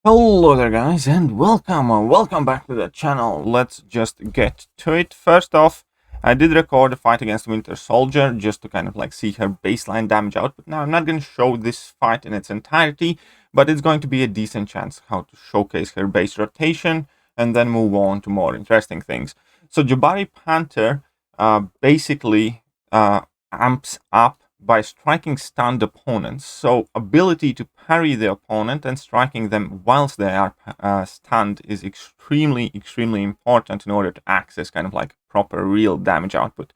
Hello there guys and welcome back to the channel. Let's just get to it. First off, I did record a fight against Winter Soldier just to kind of like see her baseline damage output. Now I'm not going to show this fight in its entirety, but it's going to be a decent chance how to showcase her base rotation and then move on to more interesting things. So Jabari Panther basically amps up by striking stunned opponents. So ability to parry the opponent and striking them whilst they are stunned is extremely important in order to access kind of like proper real damage output.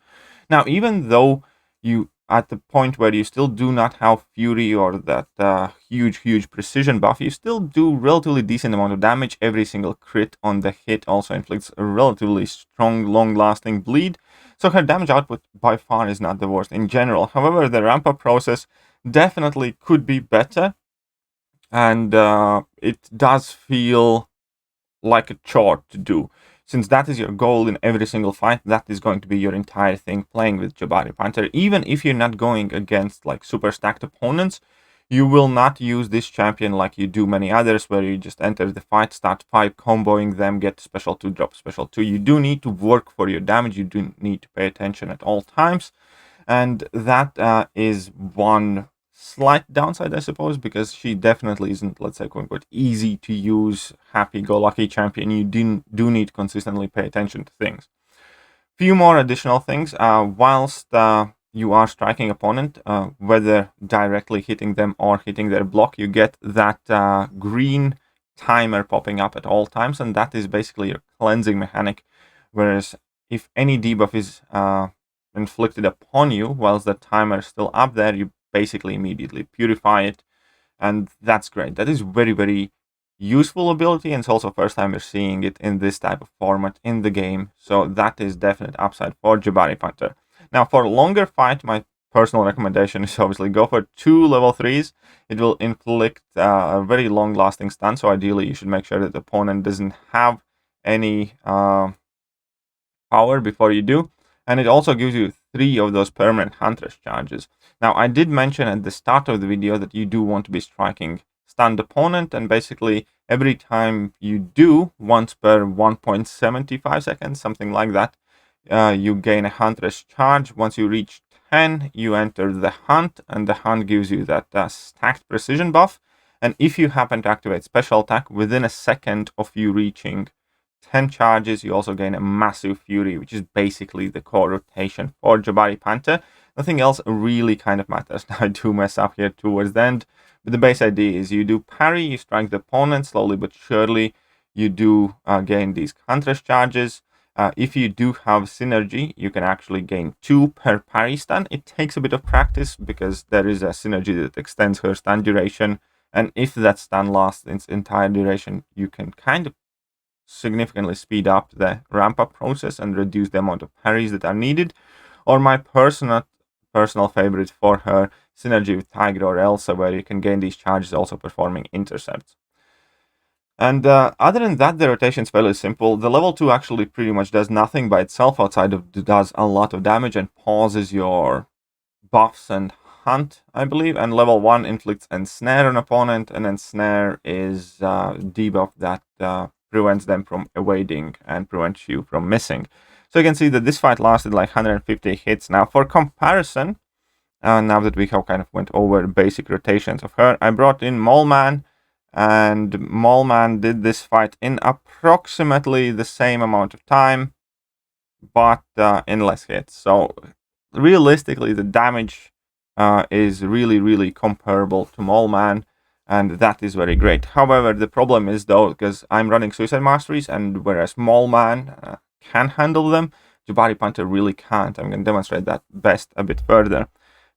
Now, even though you at the point where you still do not have Fury or that huge precision buff, you still do relatively decent amount of damage. Every single crit on the hit also inflicts a relatively strong, long-lasting bleed. So her damage output by far is not the worst in general. However, the ramp-up process definitely could be better, and it does feel like a chore to do. Since that is your goal in every single fight, that is going to be your entire thing playing with Jabari Panther. Even if you're not going against like super stacked opponents, you will not use this champion like you do many others, where you just enter the fight, start 5, comboing them, get special 2, drop special 2. You do need to work for your damage. You do need to pay attention at all times. And that is one slight downside, I suppose, because she definitely isn't, let's say, quote unquote, easy to use, happy-go-lucky champion. You do need to consistently pay attention to things. Few more additional things. Whilst you are striking opponent, whether directly hitting them or hitting their block, you get that green timer popping up at all times, and that is basically your cleansing mechanic. Whereas if any debuff is inflicted upon you whilst the timer is still up there, you basically immediately purify it, and that's great. That is very useful ability, and it's also first time we're seeing it in this type of format in the game, so that is definite upside for Jabari Panther. Now for a longer fight, my personal recommendation is obviously go for 2 level 3s. It will inflict a very long lasting stun, so ideally you should make sure that the opponent doesn't have any power before you do. And it also gives you 3 of those permanent Huntress charges. Now, I did mention at the start of the video that you do want to be striking stunned opponent, and basically every time you do, once per 1.75 seconds, something like that, you gain a Huntress charge. Once you reach 10, you enter the Hunt, and the Hunt gives you that stacked precision buff. And if you happen to activate special attack within a second of you reaching 10 charges, you also gain a massive Fury, which is basically the core rotation for Jabari Panther. Nothing else really kind of matters. Now, I do mess up here towards the end, but the base idea is you do parry, you strike the opponent slowly but surely. You do gain these Huntress charges. If you do have synergy, you can actually gain 2 per parry stun. It takes a bit of practice because there is a synergy that extends her stun duration, and if that stun lasts its entire duration, you can kind of significantly speed up the ramp-up process and reduce the amount of parries that are needed. Or my personal favorite for her, synergy with Tiger or Elsa, where you can gain these charges also performing intercepts. And other than that, the rotation is fairly simple. The level 2 actually pretty much does nothing by itself outside of does a lot of damage and pauses your buffs and hunt, I believe. And level 1 inflicts ensnare on opponent, and ensnare is debuff that prevents them from evading and prevents you from missing. So you can see that this fight lasted like 150 hits. Now for comparison, now that we have kind of went over basic rotations of her, I brought in Mole Man, and Mole Man did this fight in approximately the same amount of time, but in less hits. So realistically, the damage is really comparable to Mole Man, and that is very great. However, the problem is though, because I'm running Suicide Masteries, and whereas Mole Man can handle them, Jabari Panther really can't. I'm going to demonstrate that best a bit further.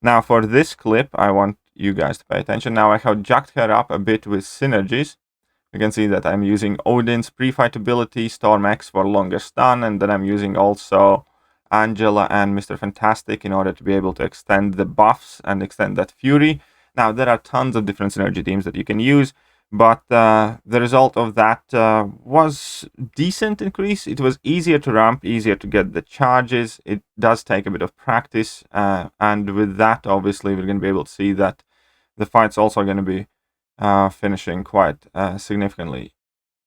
Now for this clip, I want you guys to pay attention. Now I have jacked her up a bit with synergies. You can see that I'm using Odin's pre-fight ability, Storm X for longer stun, and then I'm using also Angela and Mr. Fantastic in order to be able to extend the buffs and extend that Fury. Now, there are tons of different synergy teams that you can use, but the result of that was decent increase. It was easier to ramp, easier to get the charges. It does take a bit of practice, and with that, obviously, we're going to be able to see that the fight's also going to be finishing quite significantly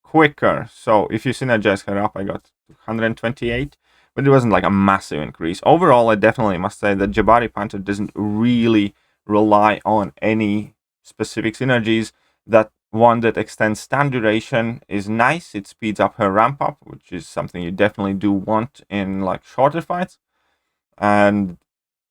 quicker. So if you synergize her up, I got 128, but it wasn't like a massive increase. Overall, I definitely must say that Jabari Panther doesn't really rely on any specific synergies. That one that extends stand duration is nice. It speeds up her ramp up, which is something you definitely do want in like shorter fights. And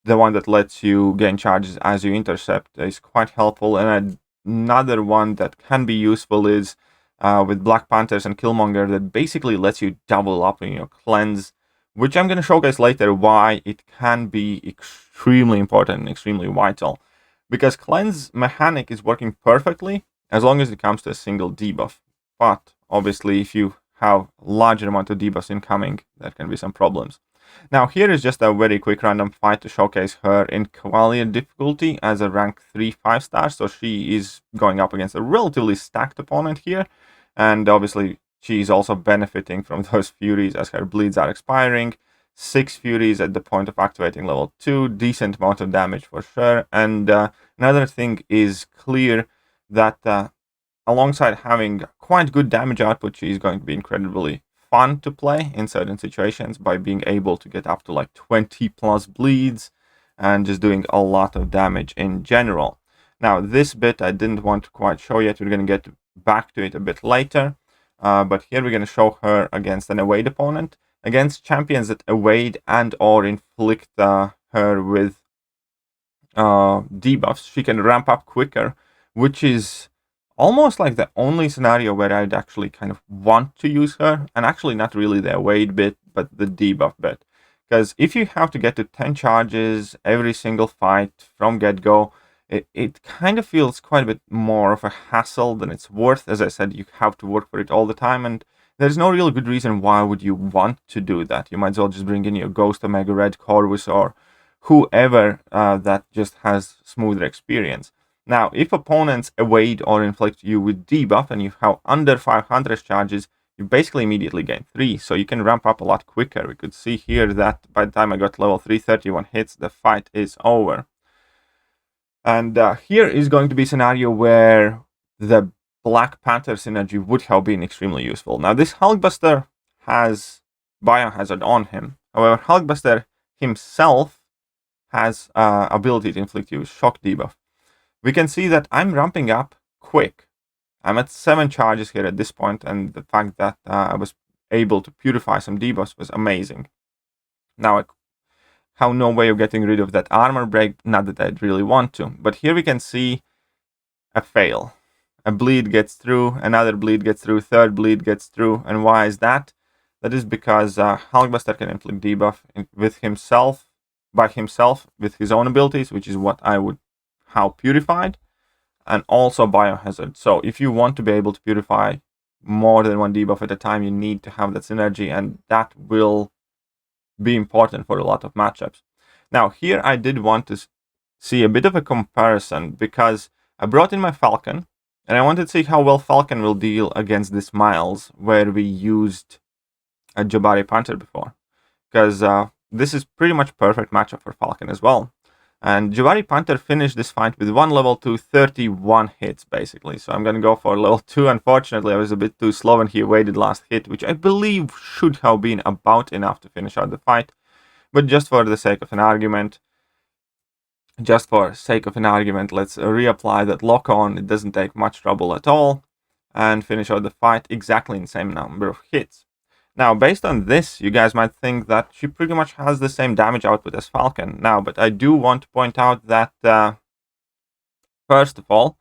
the one that lets you gain charges as you intercept is quite helpful. And another one that can be useful is with Black Panthers and Killmonger, that basically lets you double up in your cleanse, which I'm going to showcase later why it can be extremely important and extremely vital. Because cleanse mechanic is working perfectly as long as it comes to a single debuff. But obviously, if you have a larger amount of debuffs incoming, there can be some problems. Now here is just a very quick random fight to showcase her in Cavalier difficulty as a rank 3 5-star. So she is going up against a relatively stacked opponent here. And obviously she is also benefiting from those Furies as her bleeds are expiring. 6 Furies at the point of activating level 2. Decent amount of damage for sure. And another thing is clear that alongside having quite good damage output, she is going to be incredibly fun to play in certain situations by being able to get up to like 20 plus bleeds and just doing a lot of damage in general. Now this bit I didn't want to quite show yet. We're going to get back to it a bit later, but here we're going to show her against an evade opponent, against champions that evade and or inflict her with debuffs. She can ramp up quicker, which is almost like the only scenario where I'd actually kind of want to use her, and actually not really the evade bit, but the debuff bit. Because if you have to get to 10 charges every single fight from get-go, it kind of feels quite a bit more of a hassle than it's worth. As I said, you have to work for it all the time, and there's no real good reason why would you want to do that. You might as well just bring in your Ghost Omega Red Corvus or whoever that just has smoother experience. Now, if opponents evade or inflict you with debuff and you have under 500 charges, you basically immediately gain 3, so you can ramp up a lot quicker. We could see here that by the time I got level 331 hits, the fight is over. And here is going to be a scenario where the Black Panther synergy would have been extremely useful. Now, this Hulkbuster has Biohazard on him. However, Hulkbuster himself has ability to inflict you with shock debuff. We can see that I'm ramping up quick. I'm at 7 charges here at this point, and the fact that I was able to purify some debuffs was amazing. Now I have no way of getting rid of that armor break, not that I'd really want to, but here we can see a fail. A bleed gets through, another bleed gets through, third bleed gets through, and why is that? That is because Hulkbuster can inflict debuff by himself with his own abilities, which is what I would have purified, and also Biohazard. So if you want to be able to purify more than one debuff at a time, you need to have that synergy, and that will be important for a lot of matchups. Now here I did want to see a bit of a comparison, because I brought in my Falcon, and I wanted to see how well Falcon will deal against this Miles, where we used a Jabari Panther before, because this is pretty much perfect matchup for Falcon as well. And Jabari Panther finished this fight with 1 level 2, 31 hits basically. So I'm going to go for level 2. Unfortunately, I was a bit too slow and he evaded last hit, which I believe should have been about enough to finish out the fight. But just for the sake of an argument, let's reapply that lock on. It doesn't take much trouble at all. And finish out the fight exactly in the same number of hits. Now, based on this, you guys might think that she pretty much has the same damage output as Falcon. Now, but I do want to point out that, first of all,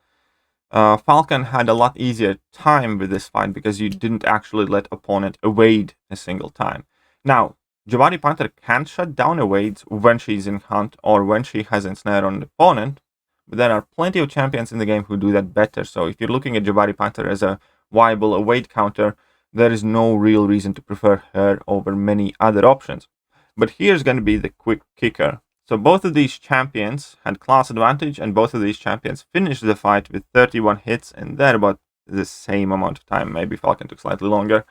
Falcon had a lot easier time with this fight because you didn't actually let opponent evade a single time. Now, Jabari Panther can't shut down evades when she's in hunt or when she has ensnare on an opponent, but there are plenty of champions in the game who do that better. So if you're looking at Jabari Panther as a viable evade counter, there is no real reason to prefer her over many other options. But here's going to be the quick kicker. So both of these champions had class advantage, and both of these champions finished the fight with 31 hits, and they're about the same amount of time. Maybe Falcon took slightly longer.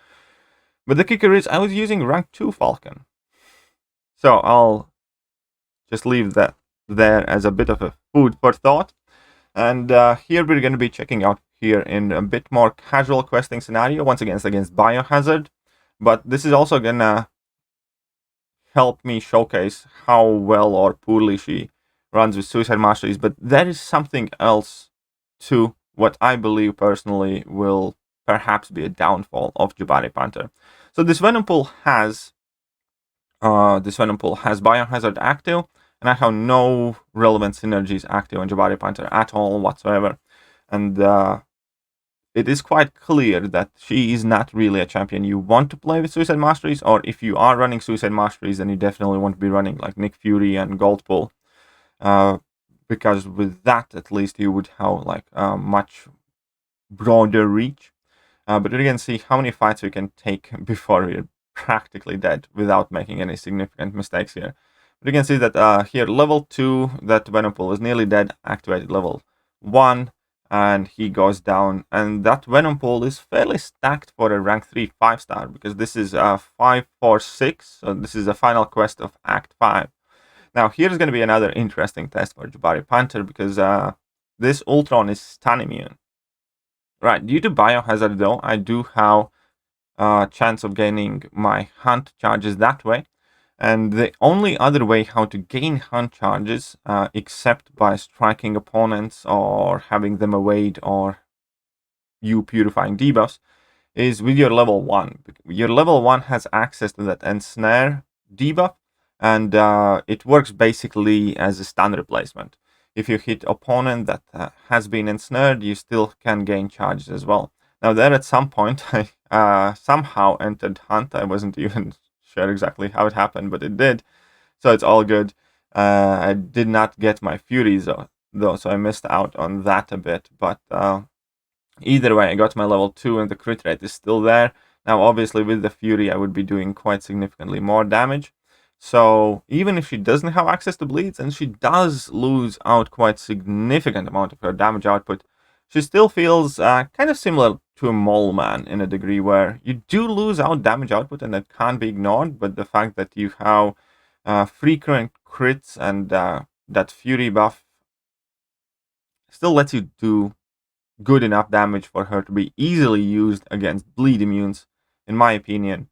But the kicker is I was using rank 2 Falcon. So I'll just leave that there as a bit of a food for thought. And here we're going to be checking out here in a bit more casual questing scenario, once again it's against Biohazard, but this is also going to help me showcase how well or poorly she runs with Suicide Masteries. But there is something else to what I believe personally will perhaps be a downfall of Jabari Panther. So this Venom Pool has Biohazard active, and I have no relevant synergies active on Jabari Panther at all whatsoever. And it is quite clear that she is not really a champion you want to play with Suicide Masteries, or if you are running Suicide Masteries, then you definitely want to be running like Nick Fury and Goldpool, because with that at least you would have like a much broader reach. But we can see how many fights we can take before we're practically dead without making any significant mistakes here. But you can see that here level 2, that Venom Pool is nearly dead, activated level 1, and he goes down. And that Venom Pool is fairly stacked for a rank 3 5-star, because this is 5, 4, 6, so this is the final quest of Act 5. Now here's going to be another interesting test for Jabari Panther, because this Ultron is stun immune. Right, due to Biohazard though, I do have a chance of gaining my hunt charges that way. And the only other way how to gain hunt charges, except by striking opponents or having them evade or you purifying debuffs, is with your level 1. Your level 1 has access to that ensnare debuff, and it works basically as a stun replacement. If you hit opponent that has been ensnared, you still can gain charges as well. Now there at some point I somehow entered hunt. I wasn't even sure exactly how it happened, but it did. So it's all good. I did not get my Furies though, so I missed out on that a bit. But either way, I got my level 2 and the crit rate is still there. Now obviously with the Fury I would be doing quite significantly more damage. So even if she doesn't have access to bleeds, and she does lose out quite significant amount of her damage output, she still feels kind of similar to a Mole Man in a degree, where you do lose out damage output and that can't be ignored, but the fact that you have frequent crits and that Fury buff still lets you do good enough damage for her to be easily used against bleed immunes, in my opinion.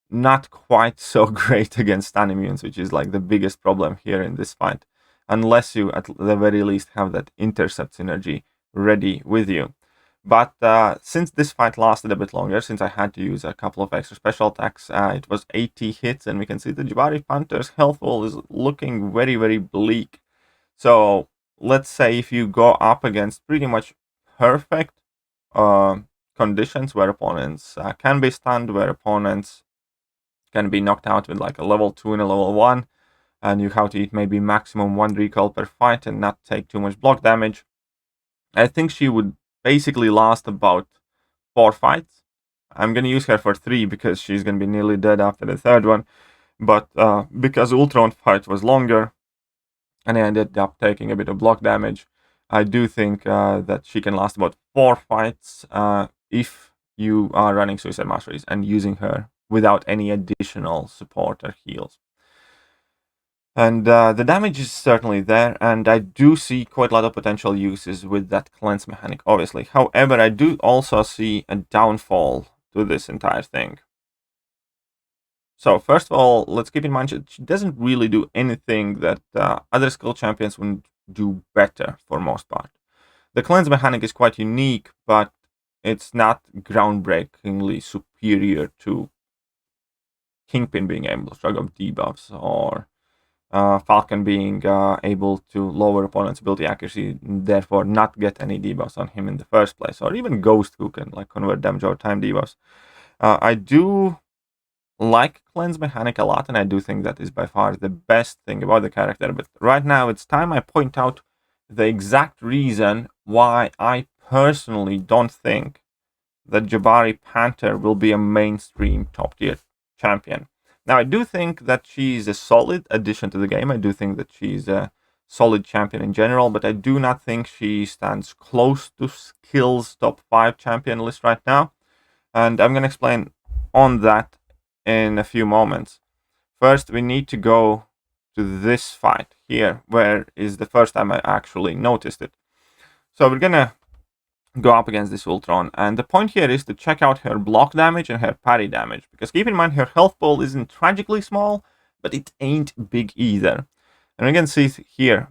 Not quite so great against stun immunes, which is like the biggest problem here in this fight, unless you at the very least have that intercept synergy ready with you. But since this fight lasted a bit longer, since I had to use a couple of extra special attacks, it was 80 hits, and we can see the Jabari Panther's health wall is looking very, very bleak. So let's say if you go up against pretty much perfect conditions where opponents can be stunned, where opponents can be knocked out with like a level 2 and a level 1, and you have to eat maybe maximum 1 recall per fight and not take too much block damage, I think she would basically last about 4 fights. I'm gonna use her for 3 because she's gonna be nearly dead after the 3rd one, but because Ultron fight was longer and I ended up taking a bit of block damage, I do think that she can last about 4 fights if you are running Suicide Masteries and using her without any additional support or heals. And the damage is certainly there, and I do see quite a lot of potential uses with that cleanse mechanic, obviously. However, I do also see a downfall to this entire thing. So first of all, let's keep in mind she doesn't really do anything that other skill champions would do better for most part. The cleanse mechanic is quite unique, but it's not groundbreakingly superior to Kingpin being able to shrug off debuffs, or Falcon being able to lower opponent's ability accuracy, therefore not get any debuffs on him in the first place, or even Ghost, who can like convert damage over time debuffs. I do like cleanse mechanic a lot, and I do think that is by far the best thing about the character. But right now it's time I point out the exact reason why I personally don't think that Jabari Panther will be a mainstream top tier champion. Now I do think that she's a solid addition to the game. I do think that she's a solid champion in general, but I do not think she stands close to Skill's top 5 champion list right now. And I'm going to explain on that in a few moments. First, we need to go to this fight here, where is the first time I actually noticed it. So we're gonna go up against this Ultron, and the point here is to check out her block damage and her parry damage, because keep in mind her health pool isn't tragically small, but it ain't big either. And we can see here,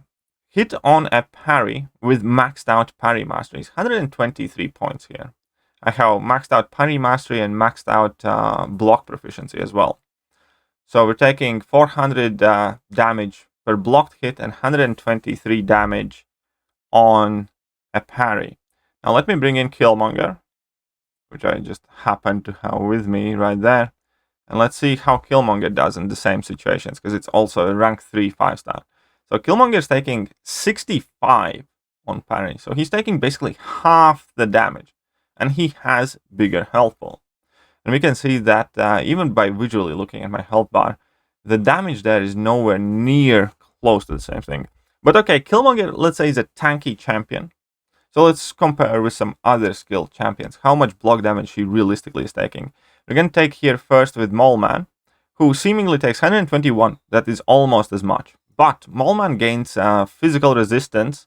hit on a parry with maxed out parry masteries, 123 points here. I have maxed out parry mastery and maxed out block proficiency as well. So we're taking 400 damage per blocked hit and 123 damage on a parry. Now let me bring in Killmonger, which I just happen to have with me right there. And let's see how Killmonger does in the same situations, because it's also a rank 3 5-star. So Killmonger is taking 65 on parry. So he's taking basically half the damage. And he has bigger health pool. And we can see that even by visually looking at my health bar, the damage there is nowhere near close to the same thing. But okay, Killmonger, let's say, is a tanky champion. So let's compare with some other skilled champions, how much block damage he realistically is taking. We're going to take here first with Mole Man, who seemingly takes 121. That is almost as much. But Mole Man gains physical resistance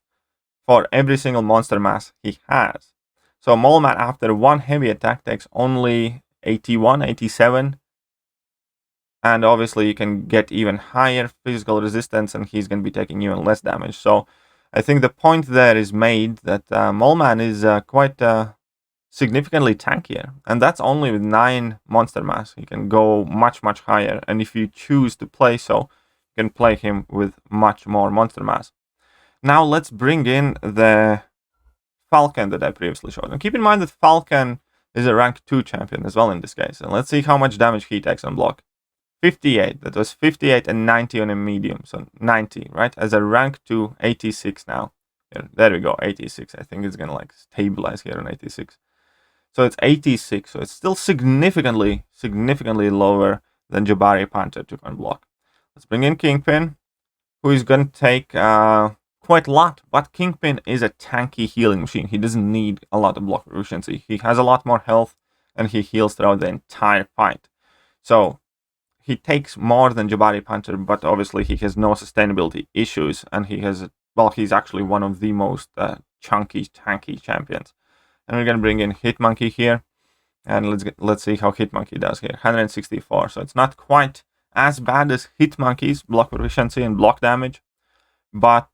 for every single monster mass he has. So Mole Man, after one heavy attack, takes only 81, 87. And obviously you can get even higher physical resistance, and he's going to be taking even less damage. So I think the point there is made that Mole Man is quite significantly tankier. And that's only with 9 monster mass. He can go much, much higher. And if you choose to play so, you can play him with much more monster mass. Now let's bring in the Falcon that I previously showed. And keep in mind that Falcon is a rank 2 champion as well in this case. And let's see how much damage he takes on block. 58. That was 58 and 90 on a medium. So 90, right? As a rank 2, 86 now. There we go, 86. I think it's going to like stabilize here on 86. So it's 86. So it's still significantly lower than Jabari Panther took on block. Let's bring in Kingpin, who is going to take quite a lot. But Kingpin is a tanky healing machine. He doesn't need a lot of block proficiency. He has a lot more health, and he heals throughout the entire fight. So he takes more than Jabari Panther, but obviously he has no sustainability issues, and he has, well, he's actually one of the most chunky, tanky champions. And we're gonna bring in Hitmonkey here, and let's see how Hitmonkey does here. 164, so it's not quite as bad as Hitmonkey's block proficiency and block damage, but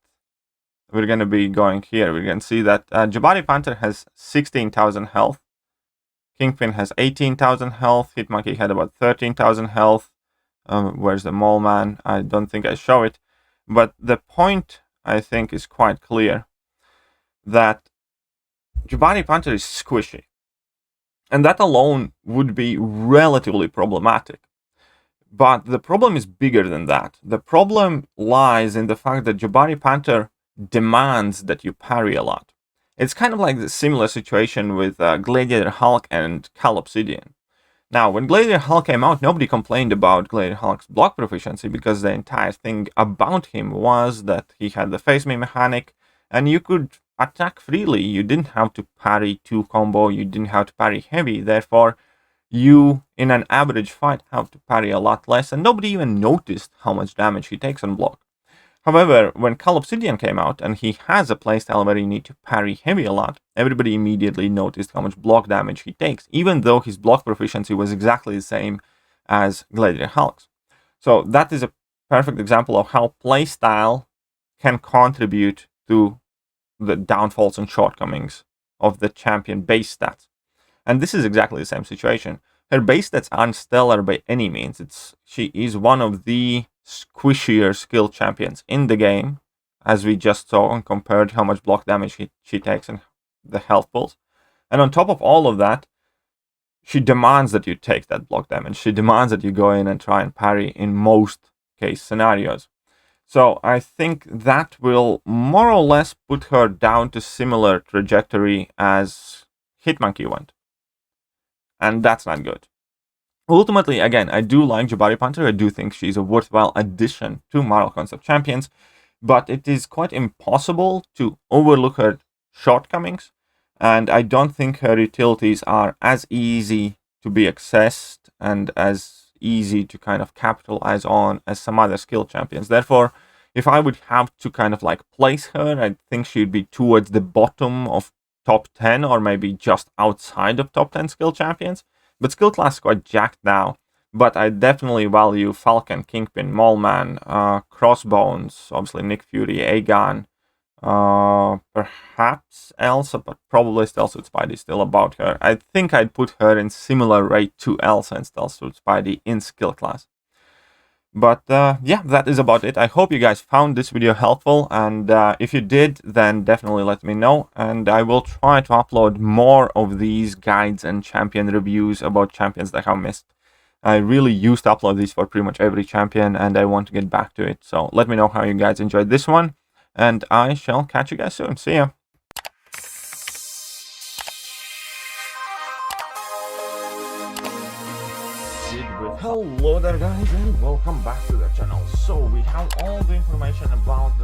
we're gonna be going here. We're gonna see that Jabari Panther has 16,000 health, Kingpin has 18,000 health, Hitmonkey had about 13,000 health. Where's the Mole Man? I don't think I show it. But the point, I think, is quite clear. That Jabari Panther is squishy. And that alone would be relatively problematic. But the problem is bigger than that. The problem lies in the fact that Jabari Panther demands that you parry a lot. It's kind of like the similar situation with Gladiator Hulk and Cal Obsidian. Now, when Gladiator Hulk came out, nobody complained about Gladiator Hulk's block proficiency, because the entire thing about him was that he had the face me mechanic, and you could attack freely. You didn't have to parry 2 combo, you didn't have to parry heavy, therefore you, in an average fight, have to parry a lot less, and nobody even noticed how much damage he takes on block. However, when Cal Obsidian came out, and he has a playstyle where you need to parry heavy a lot, everybody immediately noticed how much block damage he takes, even though his block proficiency was exactly the same as Gladiator Hulk's. So that is a perfect example of how playstyle can contribute to the downfalls and shortcomings of the champion base stats. And this is exactly the same situation. Her base stats aren't stellar by any means. She is one of the squishier skill champions in the game, as we just saw and compared how much block damage she takes and the health pulls. And on top of all of that, she demands that you take that block damage. She demands that you go in and try and parry in most case scenarios. So I think that will more or less put her down to similar trajectory as Hitmonkey went. And that's not good. Ultimately, again, I do like Jabari Panther. I do think she's a worthwhile addition to Marvel Concept Champions, but it is quite impossible to overlook her shortcomings, and I don't think her utilities are as easy to be accessed and as easy to kind of capitalize on as some other skill champions. Therefore, if I would have to kind of like place her, I think she'd be towards the bottom of top 10 or maybe just outside of top 10 skill champions. But skill class is quite jacked now. But I definitely value Falcon, Kingpin, Mallman, Crossbones, obviously Nick Fury, Aegon, perhaps Elsa, but probably Stealthsuit Spidey still about her. I think I'd put her in similar rate to Elsa and Stealthsuit Spidey in skill class. But yeah, that is about it. I hope you guys found this video helpful, and if you did, then definitely let me know, and I will try to upload more of these guides and champion reviews about champions that I missed. I really used to upload these for pretty much every champion, and I want to get back to it. So let me know how you guys enjoyed this one, and I shall catch you guys soon. See ya! Hello there guys, and welcome back to the channel. So we have all the information about the